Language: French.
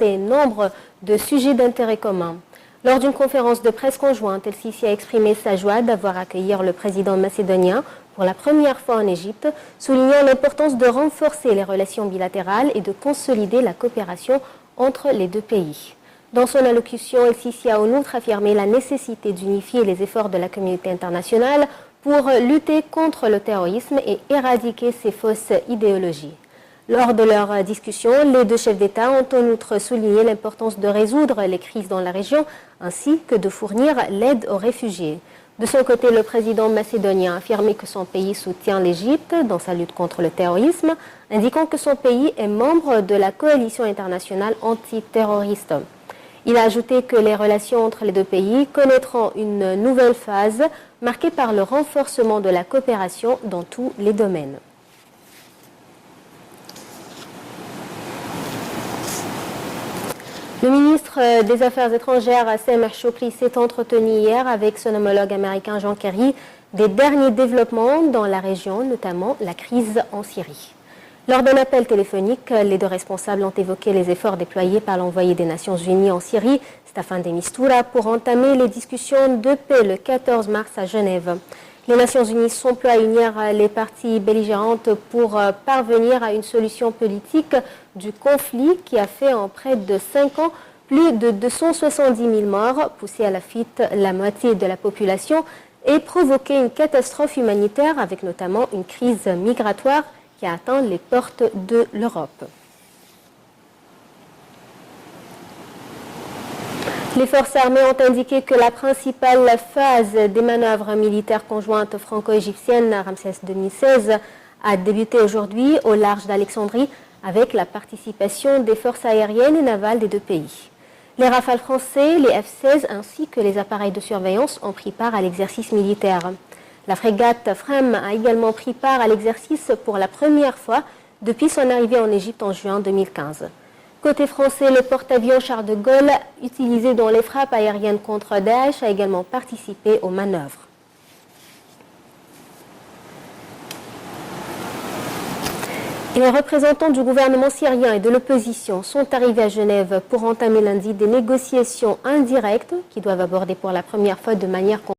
aborder nombre de sujets d'intérêt commun. Lors d'une conférence de presse conjointe, El-Sisi a exprimé sa joie d'avoir accueilli le président macédonien pour la première fois en Égypte, soulignant l'importance de renforcer les relations bilatérales et de consolider la coopération entre les deux pays. Dans son allocution, El-Sisi a en outre affirmé la nécessité d'unifier les efforts de la communauté internationale pour lutter contre le terrorisme et éradiquer ces fausses idéologies. Lors de leur discussion, les deux chefs d'État ont en outre souligné l'importance de résoudre les crises dans la région ainsi que de fournir l'aide aux réfugiés. De son côté, le président macédonien a affirmé que son pays soutient l'Égypte dans sa lutte contre le terrorisme, indiquant que son pays est membre de la coalition internationale antiterroriste. Il a ajouté que les relations entre les deux pays connaîtront une nouvelle phase marquée par le renforcement de la coopération dans tous les domaines. Le ministre des Affaires étrangères, Sameh Shoukry, s'est entretenu hier avec son homologue américain John Kerry des derniers développements dans la région, notamment la crise en Syrie. Lors d'un appel téléphonique, les deux responsables ont évoqué les efforts déployés par l'envoyé des Nations Unies en Syrie, Staffan de Mistura, pour entamer les discussions de paix le 14 mars à Genève. Les Nations Unies s'emploient à unir les parties belligérantes pour parvenir à une solution politique du conflit qui a fait en près de 5 ans plus de 270 000 morts, poussé à la fuite la moitié de la population et provoqué une catastrophe humanitaire avec notamment une crise migratoire qui a atteint les portes de l'Europe. Les forces armées ont indiqué que la principale phase des manœuvres militaires conjointes franco-égyptiennes Ramsès 2016 a débuté aujourd'hui au large d'Alexandrie avec la participation des forces aériennes et navales des deux pays. Les Rafales français, les F-16 ainsi que les appareils de surveillance ont pris part à l'exercice militaire. La frégate Frem a également pris part à l'exercice pour la première fois depuis son arrivée en Égypte en juin 2015. Côté français, le porte-avions Charles de Gaulle, utilisé dans les frappes aériennes contre Daesh, a également participé aux manœuvres. Et les représentants du gouvernement syrien et de l'opposition sont arrivés à Genève pour entamer lundi des négociations indirectes qui doivent aborder pour la première fois de manière